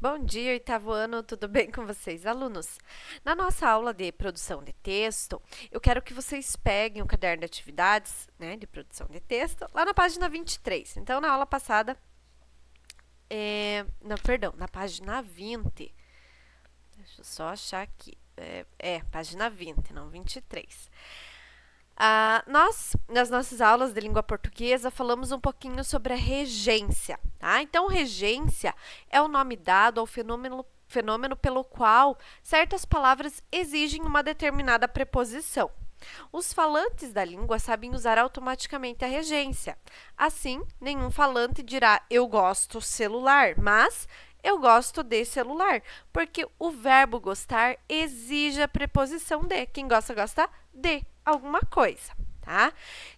Bom dia, oitavo ano, tudo bem com vocês, alunos? Na nossa aula de produção de texto, eu quero que vocês peguem o caderno de atividades, de produção de texto, lá na página 23. Então, na aula passada, na página 20. Deixa eu só achar aqui. Página 20, não 23. Nós, nas nossas aulas de língua portuguesa, falamos um pouquinho sobre a regência, tá? Então, regência é o nome dado ao fenômeno pelo qual certas palavras exigem uma determinada preposição. Os falantes da língua sabem usar automaticamente a regência. Assim, nenhum falante dirá eu gosto celular, mas eu gosto de celular, porque o verbo gostar exige a preposição de. Quem gosta, gosta de alguma coisa, tá?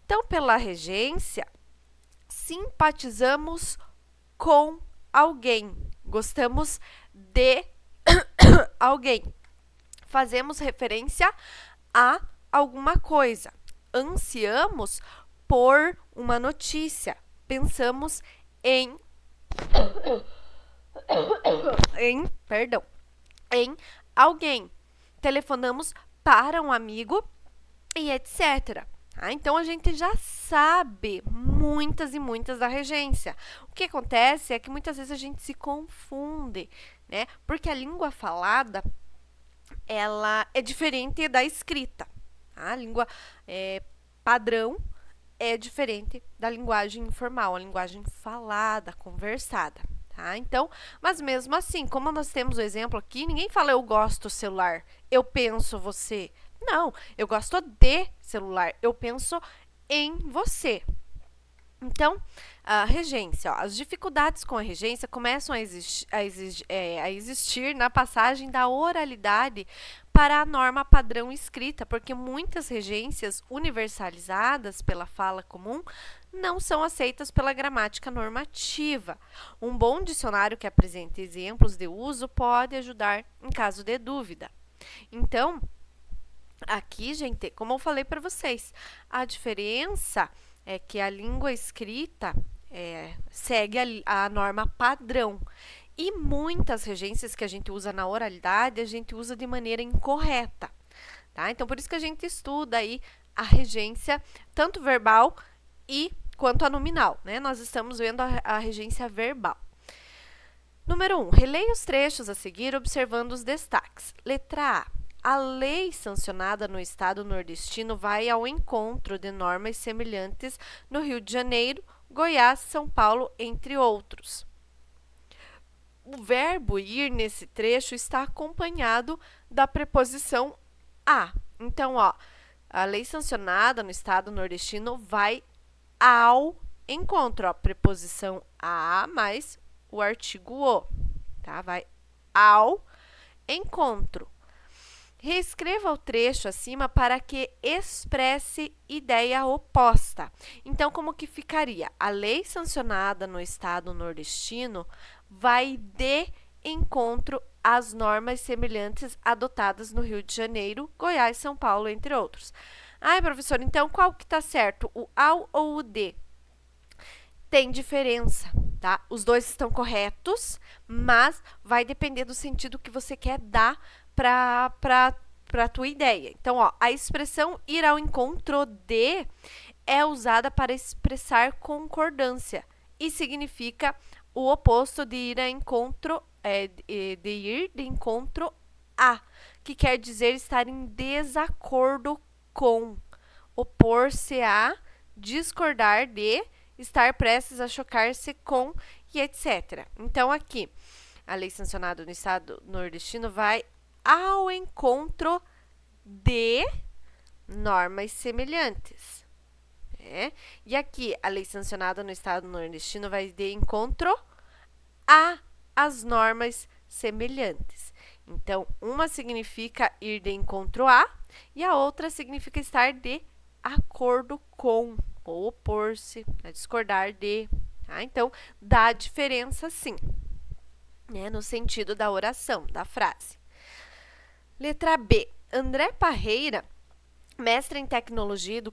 Então, pela regência, simpatizamos com alguém, gostamos de alguém, fazemos referência a alguma coisa, ansiamos por uma notícia, pensamos em alguém, telefonamos para um amigo e etc. Então, a gente já sabe muitas e muitas da regência. O que acontece é que muitas vezes a gente se confunde, né? Porque a língua falada, ela é diferente da escrita. A língua padrão é diferente da linguagem informal, a linguagem falada, conversada. Tá? Então, mas mesmo assim, como nós temos o exemplo aqui, ninguém fala eu gosto celular, eu penso você. Não, eu gosto de celular, eu penso em você. Então, a regência, as dificuldades com a regência começam a existir na passagem da oralidade para a norma padrão escrita, porque muitas regências universalizadas pela fala comum não são aceitas pela gramática normativa. Um bom dicionário que apresente exemplos de uso pode ajudar em caso de dúvida. Então, aqui, gente, como eu falei para vocês, a diferença é que a língua escrita segue a norma padrão. E muitas regências que a gente usa na oralidade, a gente usa de maneira incorreta. Tá? Então, por isso que a gente estuda aí a regência, tanto verbal quanto a nominal. Né? Nós estamos vendo a regência verbal. Número 1. Releia os trechos a seguir, observando os destaques. Letra A. A lei sancionada no estado nordestino vai ao encontro de normas semelhantes no Rio de Janeiro, Goiás, São Paulo, entre outros. O verbo ir nesse trecho está acompanhado da preposição a. Então, a lei sancionada no estado nordestino vai ao encontro. Preposição a mais o artigo o. Tá? Vai ao encontro. Reescreva o trecho acima para que expresse ideia oposta. Então, como que ficaria? A lei sancionada no estado nordestino vai de encontro às normas semelhantes adotadas no Rio de Janeiro, Goiás, São Paulo, entre outros. Professor, então qual que está certo? O ao ou o de? Tem diferença, tá? Os dois estão corretos, mas vai depender do sentido que você quer dar para a tua ideia. Então, a expressão ir ao encontro de é usada para expressar concordância e significa o oposto de ir de encontro a, que quer dizer estar em desacordo com, opor-se a, discordar de, estar prestes a chocar-se com e etc. Então, aqui, a lei sancionada no estado nordestino vai ao encontro de normas semelhantes. E aqui, a lei sancionada no estado nordestino vai de encontro a as normas semelhantes. Então, uma significa ir de encontro a e a outra significa estar de acordo com, ou opor-se, discordar de. Tá? Então, dá diferença sim, no sentido da oração, da frase. Letra B. André Parreira, mestre em tecnologia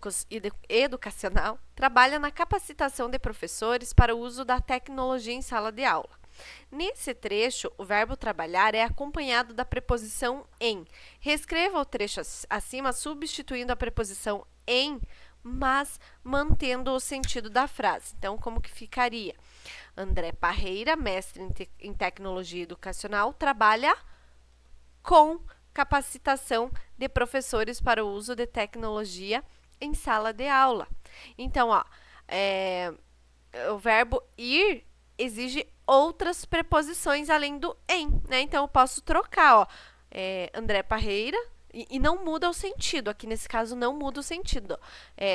educacional, trabalha na capacitação de professores para o uso da tecnologia em sala de aula. Nesse trecho, o verbo trabalhar é acompanhado da preposição em. Reescreva o trecho acima, substituindo a preposição em, mas mantendo o sentido da frase. Então, como que ficaria? André Parreira, mestre em tecnologia educacional, trabalha com capacitação de professores para o uso de tecnologia em sala de aula. Então, ó, o verbo ir exige outras preposições além do em, né? Então, eu posso trocar, ó, André Parreira, e não muda o sentido. Aqui, nesse caso, não muda o sentido.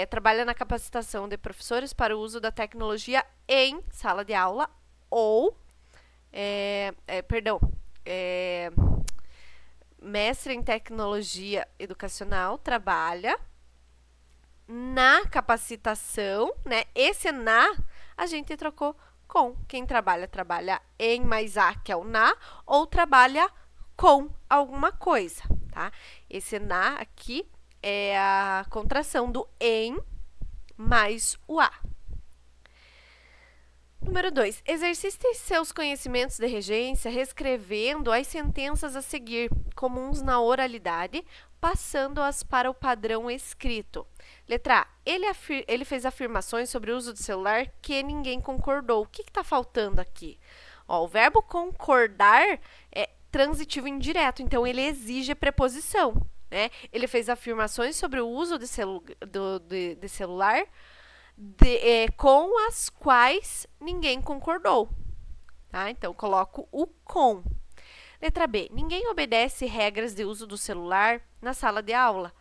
Trabalha na capacitação de professores para o uso da tecnologia em sala de aula ou, mestre em tecnologia educacional, trabalha na capacitação, né? Esse na a gente trocou com. Quem trabalha, trabalha em mais a, que é o na, ou trabalha com alguma coisa, tá? Esse na aqui é a contração do em mais o a. Número 2. Exercite seus conhecimentos de regência reescrevendo as sentenças a seguir, comuns na oralidade, passando-as para o padrão escrito. Letra A. Ele fez afirmações sobre o uso do celular que ninguém concordou. O que está faltando aqui? Ó, o verbo concordar é transitivo indireto, então ele exige preposição, né? Ele fez afirmações sobre o uso de celular com as quais ninguém concordou. Tá? Então, coloco o com. Letra B. Ninguém obedece regras de uso do celular na sala de aula.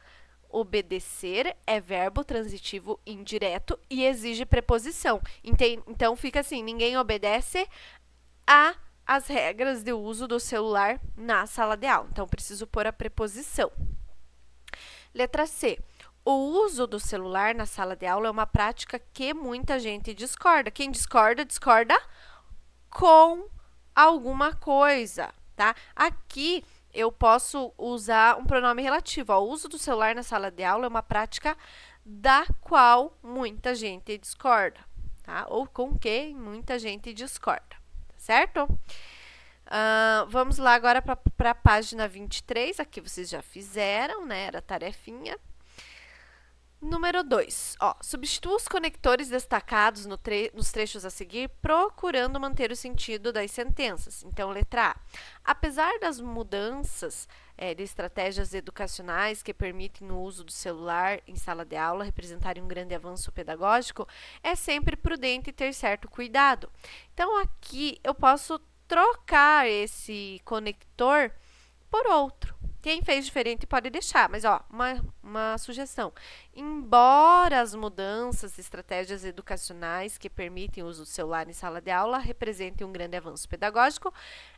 Obedecer é verbo transitivo indireto e exige preposição. Então, fica assim, ninguém obedece às regras de uso do celular na sala de aula. Então, preciso pôr a preposição. Letra C. O uso do celular na sala de aula é uma prática que muita gente discorda. Quem discorda, discorda com alguma coisa, tá? Aqui eu posso usar um pronome relativo. O uso do celular na sala de aula é uma prática da qual muita gente discorda, tá? Ou com que muita gente discorda, certo? Vamos lá agora para a página 23. Aqui vocês já fizeram, né? Era tarefinha. Número 2. Substitua os conectores destacados nos trechos a seguir, procurando manter o sentido das sentenças. Então, letra A. Apesar das mudanças de estratégias educacionais que permitem o uso do celular em sala de aula representarem um grande avanço pedagógico, é sempre prudente ter certo cuidado. Então, aqui eu posso trocar esse conector por outro. Quem fez diferente pode deixar, mas uma sugestão. Embora as mudanças de estratégias educacionais que permitem o uso do celular em sala de aula representem um grande avanço pedagógico,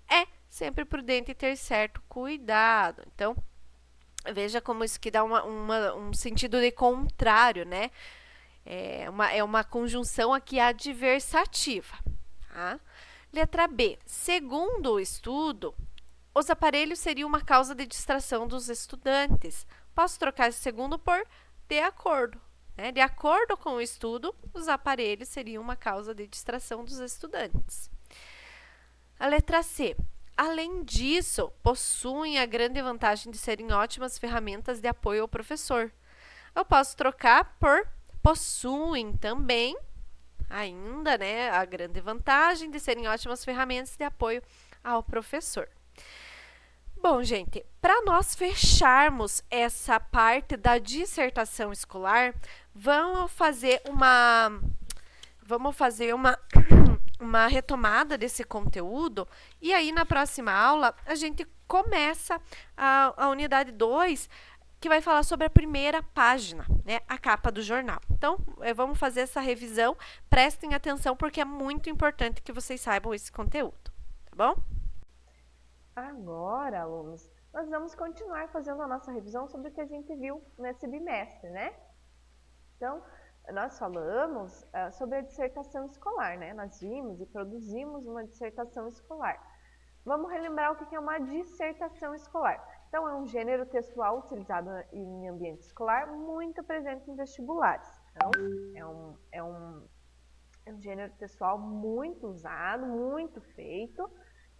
é sempre prudente ter certo cuidado. Então, veja como isso que dá um sentido de contrário, né? É uma conjunção aqui adversativa. Tá? Letra B. Segundo o estudo, os aparelhos seriam uma causa de distração dos estudantes. Posso trocar esse segundo por de acordo. Né? De acordo com o estudo, os aparelhos seriam uma causa de distração dos estudantes. A letra C. Além disso, possuem a grande vantagem de serem ótimas ferramentas de apoio ao professor. Eu posso trocar por possuem também, ainda, né, a grande vantagem de serem ótimas ferramentas de apoio ao professor. Bom, gente, para nós fecharmos essa parte da dissertação escolar, vamos fazer uma retomada desse conteúdo e aí na próxima aula a gente começa a unidade 2, que vai falar sobre a primeira página, né, a capa do jornal. Então, vamos fazer essa revisão, prestem atenção porque é muito importante que vocês saibam esse conteúdo, tá bom? Agora, alunos, nós vamos continuar fazendo a nossa revisão sobre o que a gente viu nesse bimestre, né? Então, nós falamos sobre a dissertação escolar, né? Nós vimos e produzimos uma dissertação escolar. Vamos relembrar o que é uma dissertação escolar. Então, é um gênero textual utilizado em ambiente escolar, muito presente em vestibulares. Então, é É um gênero textual muito usado, muito feito,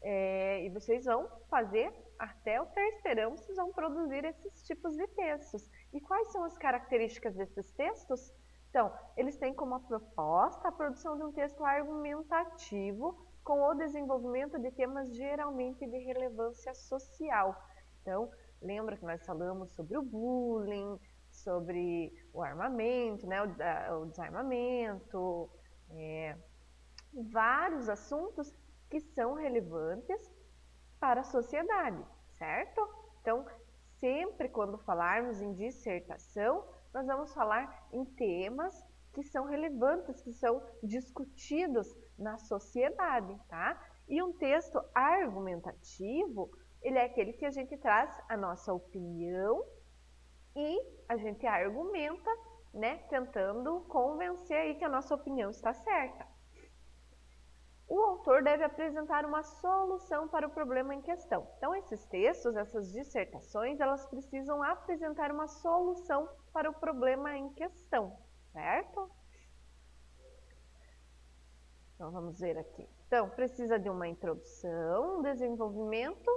e vocês vão fazer até o terceirão, vocês vão produzir esses tipos de textos. E quais são as características desses textos? Então, eles têm como proposta a produção de um texto argumentativo com o desenvolvimento de temas geralmente de relevância social. Então, lembra que nós falamos sobre o bullying, sobre o armamento, né, o desarmamento, vários assuntos que são relevantes para a sociedade, certo? Então, sempre quando falarmos em dissertação, nós vamos falar em temas que são relevantes, que são discutidos na sociedade, tá? E um texto argumentativo, ele é aquele que a gente traz a nossa opinião e a gente argumenta, né, tentando convencer aí que a nossa opinião está certa. O autor deve apresentar uma solução para o problema em questão. Então, esses textos, essas dissertações, elas precisam apresentar uma solução para o problema em questão, certo? Então, vamos ver aqui. Então, precisa de uma introdução, um desenvolvimento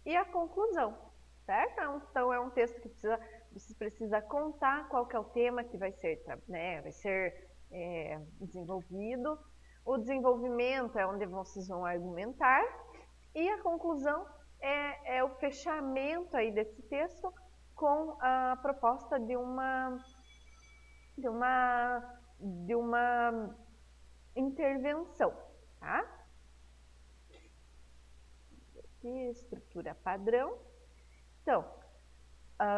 e a conclusão, certo? Então, é um texto que você precisa contar qual que é o tema que vai ser, né, desenvolvido. O desenvolvimento é onde vocês vão argumentar e a conclusão é o fechamento aí desse texto com a proposta de uma intervenção, tá? Aqui, estrutura padrão. Então,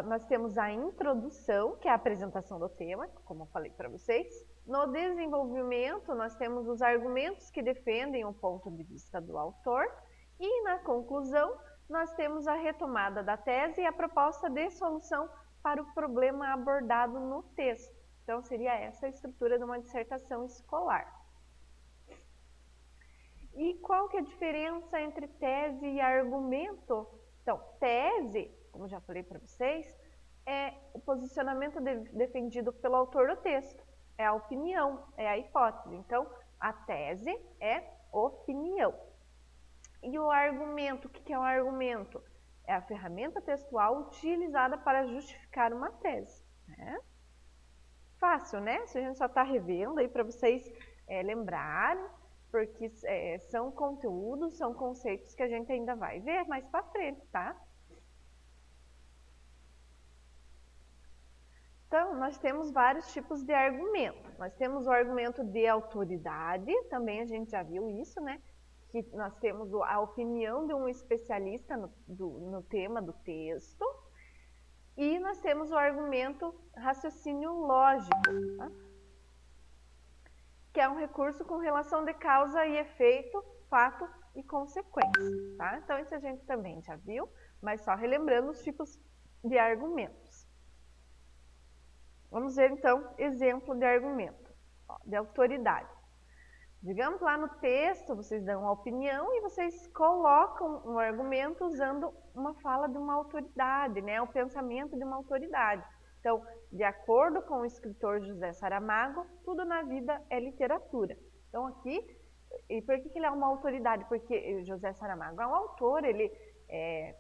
nós temos a introdução, que é a apresentação do tema, como eu falei para vocês. No desenvolvimento, nós temos os argumentos que defendem o ponto de vista do autor. E na conclusão, nós temos a retomada da tese e a proposta de solução para o problema abordado no texto. Então, seria essa a estrutura de uma dissertação escolar. E qual que é a diferença entre tese e argumento? Então, tese, como já falei para vocês, é o posicionamento defendido pelo autor do texto. É a opinião, é a hipótese. Então, a tese é opinião. E o argumento, o que é o argumento? É a ferramenta textual utilizada para justificar uma tese, né? Fácil, né? Se a gente só está revendo aí para vocês lembrarem, porque são conteúdos, são conceitos que a gente ainda vai ver mais para frente, tá? Então, nós temos vários tipos de argumento. Nós temos o argumento de autoridade, também a gente já viu isso, né? Que nós temos a opinião de um especialista no tema do texto. E nós temos o argumento raciocínio lógico, tá? Que é um recurso com relação de causa e efeito, fato e consequência, tá? Então, isso a gente também já viu, mas só relembrando os tipos de argumentos. Vamos ver, então, exemplo de argumento, de autoridade. Digamos lá no texto, vocês dão uma opinião e vocês colocam um argumento usando uma fala de uma autoridade, né? O pensamento de uma autoridade. Então, de acordo com o escritor José Saramago, tudo na vida é literatura. Então, aqui, e por que ele é uma autoridade? Porque José Saramago é um autor, ele é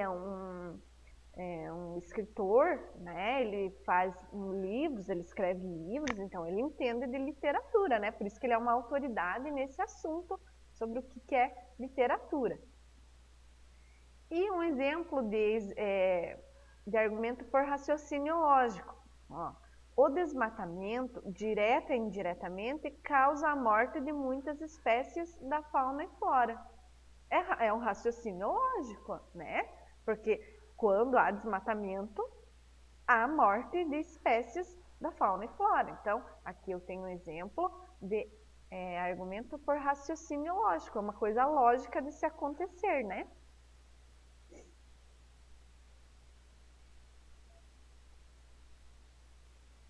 um escritor, né? Ele faz livros, ele escreve livros, então ele entende de literatura, né? Por isso que ele é uma autoridade nesse assunto sobre o que é literatura. E um exemplo de argumento por raciocínio lógico. Ó, o desmatamento, direta e indiretamente, causa a morte de muitas espécies da fauna e flora. É um raciocínio lógico, né? Porque quando há desmatamento, há morte de espécies da fauna e flora. Então, aqui eu tenho um exemplo de argumento por raciocínio lógico, é uma coisa lógica de se acontecer, né?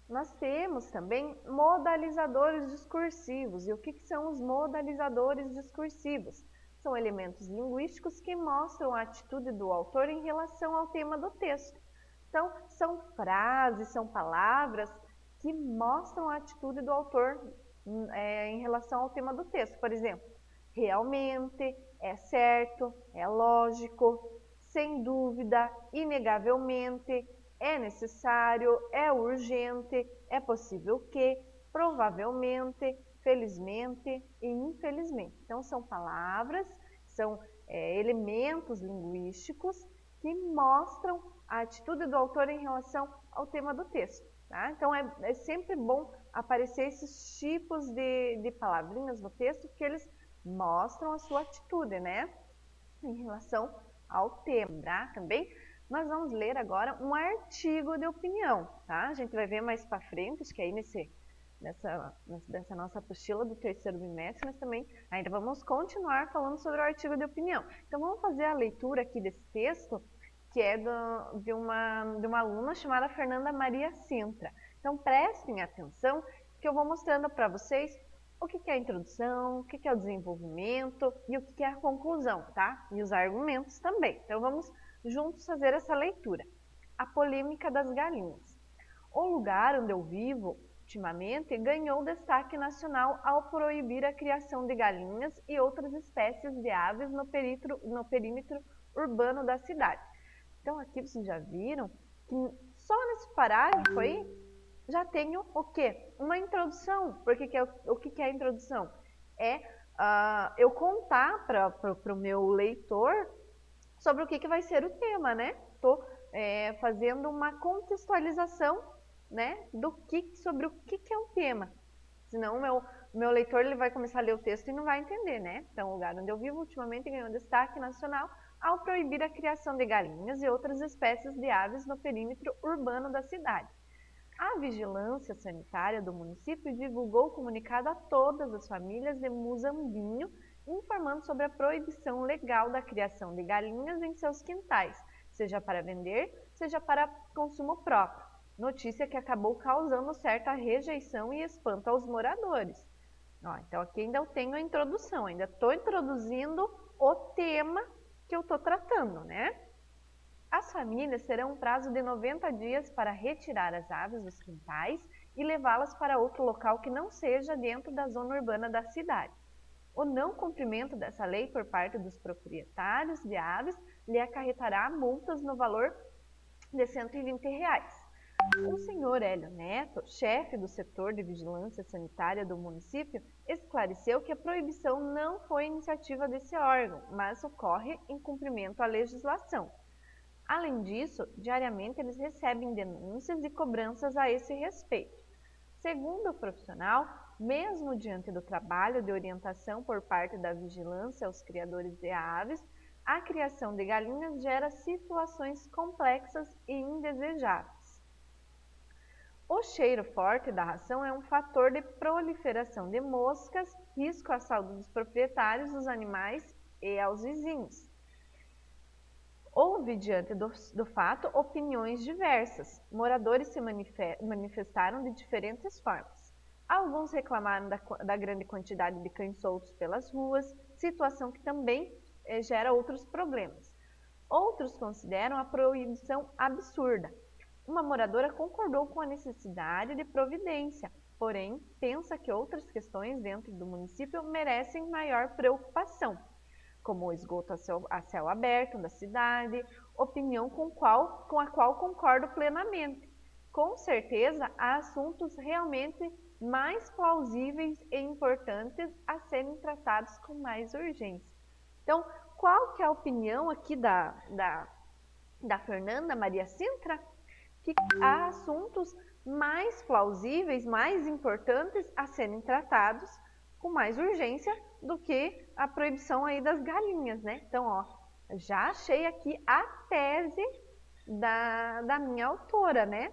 Nós temos também modalizadores discursivos. E o que são os modalizadores discursivos? São elementos linguísticos que mostram a atitude do autor em relação ao tema do texto. Então, são frases, são palavras que mostram a atitude do autor em relação ao tema do texto. Por exemplo, realmente, é certo, é lógico, sem dúvida, inegavelmente, é necessário, é urgente, é possível que, provavelmente, felizmente e infelizmente. Então, são palavras, são elementos linguísticos que mostram a atitude do autor em relação ao tema do texto. Tá? Então, é sempre bom aparecer esses tipos de palavrinhas no texto, porque eles mostram a sua atitude, né? Em relação ao tema, tá? Também nós vamos ler agora um artigo de opinião, tá? A gente vai ver mais para frente, acho que aí nessa nossa apostila do terceiro bimestre, mas também ainda vamos continuar falando sobre o artigo de opinião. Então, vamos fazer a leitura aqui desse texto, que é de uma aluna chamada Fernanda Maria Sintra. Então, prestem atenção, que eu vou mostrando para vocês o que é a introdução, o que é o desenvolvimento e o que é a conclusão, tá? E os argumentos também. Então, vamos juntos fazer essa leitura. A polêmica das galinhas. O lugar onde eu vivo, ultimamente, ganhou destaque nacional ao proibir a criação de galinhas e outras espécies de aves no perímetro urbano da cidade. Então, aqui vocês já viram que só nesse parágrafo aí já tenho o quê? Uma introdução. Porque o que é a introdução? É eu contar para o meu leitor sobre o que vai ser o tema, né? Estou fazendo uma contextualização, né, sobre o que é o tema. Senão o meu leitor ele vai começar a ler o texto e não vai entender, né? Então, o lugar onde eu vivo ultimamente ganhou destaque nacional ao proibir a criação de galinhas e outras espécies de aves no perímetro urbano da cidade. A Vigilância Sanitária do município divulgou comunicado a todas as famílias de Muzambinho, informando sobre a proibição legal da criação de galinhas em seus quintais, seja para vender, seja para consumo próprio. Notícia que acabou causando certa rejeição e espanto aos moradores. Então aqui ainda eu tenho a introdução, ainda estou introduzindo o tema que eu estou tratando, né? As famílias terão um prazo de 90 dias para retirar as aves dos quintais e levá-las para outro local que não seja dentro da zona urbana da cidade. O não cumprimento dessa lei por parte dos proprietários de aves lhe acarretará multas no valor de R$120. O senhor Hélio Neto, chefe do setor de vigilância sanitária do município, esclareceu que a proibição não foi iniciativa desse órgão, mas ocorre em cumprimento à legislação. Além disso, diariamente eles recebem denúncias e cobranças a esse respeito. Segundo o profissional, mesmo diante do trabalho de orientação por parte da vigilância aos criadores de aves, a criação de galinhas gera situações complexas e indesejáveis. O cheiro forte da ração é um fator de proliferação de moscas, risco à saúde dos proprietários dos animais e aos vizinhos. Houve, diante do fato, opiniões diversas. Moradores se manifestaram de diferentes formas. Alguns reclamaram da grande quantidade de cães soltos pelas ruas, situação que também gera outros problemas. Outros consideram a proibição absurda. Uma moradora concordou com a necessidade de providência, porém pensa que outras questões dentro do município merecem maior preocupação, como o esgoto a céu aberto da cidade, opinião com a qual concordo plenamente. Com certeza, há assuntos realmente mais plausíveis e importantes a serem tratados com mais urgência. Então, qual que é a opinião aqui da Fernanda Maria Sintra? Que há assuntos mais plausíveis, mais importantes a serem tratados com mais urgência do que a proibição aí das galinhas, né? Então, já achei aqui a tese da minha autora, né?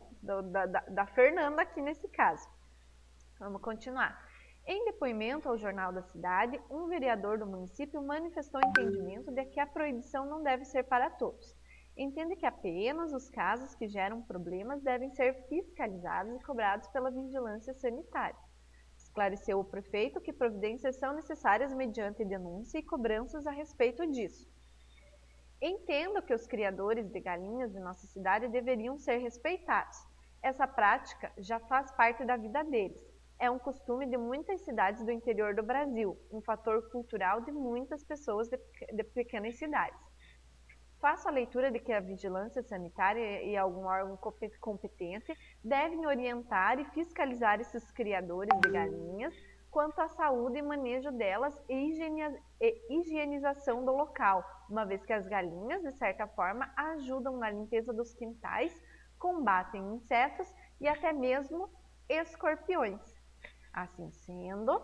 Da Fernanda aqui nesse caso. Vamos continuar. Em depoimento ao Jornal da Cidade, um vereador do município manifestou o entendimento de que a proibição não deve ser para todos. Entende que apenas os casos que geram problemas devem ser fiscalizados e cobrados pela vigilância sanitária. Esclareceu o prefeito que providências são necessárias mediante denúncia e cobranças a respeito disso. Entendo que os criadores de galinhas de nossa cidade deveriam ser respeitados. Essa prática já faz parte da vida deles. é um costume de muitas cidades do interior do Brasil, um fator cultural de muitas pessoas de pequenas cidades. Faço a leitura de que a vigilância sanitária e algum órgão competente devem orientar e fiscalizar esses criadores de galinhas quanto à saúde e manejo delas e higienização do local, uma vez que as galinhas, de certa forma, ajudam na limpeza dos quintais, combatem insetos e até mesmo escorpiões. Assim sendo,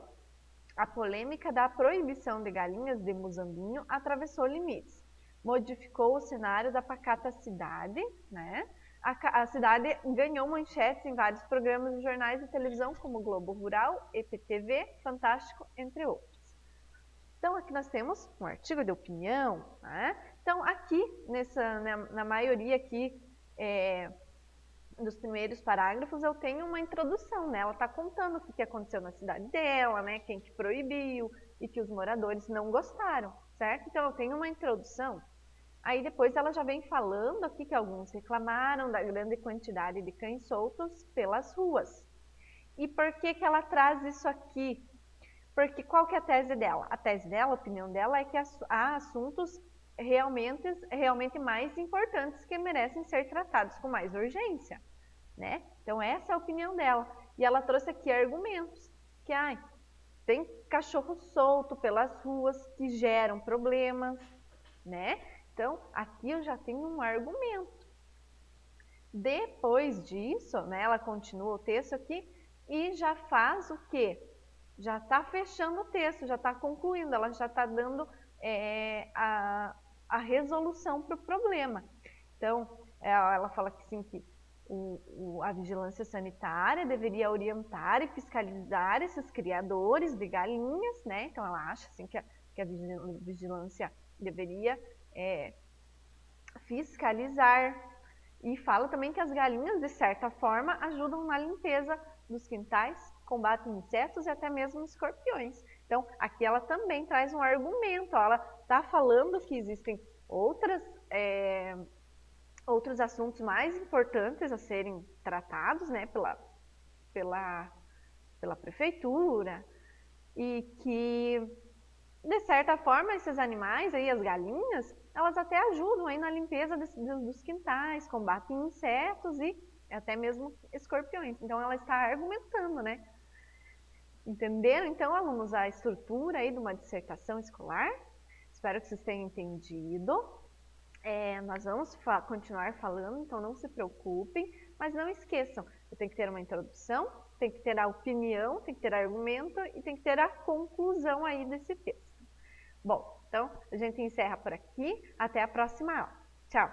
a polêmica da proibição de galinhas de Muzambinho atravessou limites. Modificou o cenário da pacata cidade, né? A cidade ganhou manchetes em vários programas de jornais de televisão, como Globo Rural, EPTV, Fantástico, entre outros. Então, aqui nós temos um artigo de opinião, né? Então, aqui, na maioria aqui, dos primeiros parágrafos, eu tenho uma introdução, né? Ela está contando o que aconteceu na cidade dela, né? Quem que proibiu e que os moradores não gostaram, certo? Então, eu tenho uma introdução. Aí depois ela já vem falando aqui que alguns reclamaram da grande quantidade de cães soltos pelas ruas. E por que que ela traz isso aqui? Porque qual que é a tese dela? A tese dela, a opinião dela é que há assuntos realmente mais importantes que merecem ser tratados com mais urgência, né? Então essa é a opinião dela. E ela trouxe aqui argumentos que tem cachorro solto pelas ruas que geram problemas, né? Então, aqui eu já tenho um argumento. Depois disso, né, ela continua o texto aqui e já faz o quê? Já está fechando o texto, já está concluindo, ela já está dando a resolução para o problema. Então, ela fala que sim, que a vigilância sanitária deveria orientar e fiscalizar esses criadores de galinhas, né? Então, ela acha assim, que a vigilância deveria fiscalizar, e fala também que as galinhas, de certa forma, ajudam na limpeza dos quintais, combatem insetos e até mesmo escorpiões. Então, aqui ela também traz um argumento, ela está falando que existem outros assuntos mais importantes a serem tratados, né, pela prefeitura, e que, de certa forma, esses animais, aí, as galinhas, elas até ajudam aí na limpeza dos quintais, combatem insetos e até mesmo escorpiões. Então, ela está argumentando, né? Entenderam, então, alunos, a estrutura aí de uma dissertação escolar? Espero que vocês tenham entendido. Nós vamos continuar falando, então não se preocupem, mas não esqueçam, tem que ter uma introdução, tem que ter a opinião, tem que ter argumento e tem que ter a conclusão aí desse texto. Bom, então a gente encerra por aqui. Até a próxima aula. Tchau!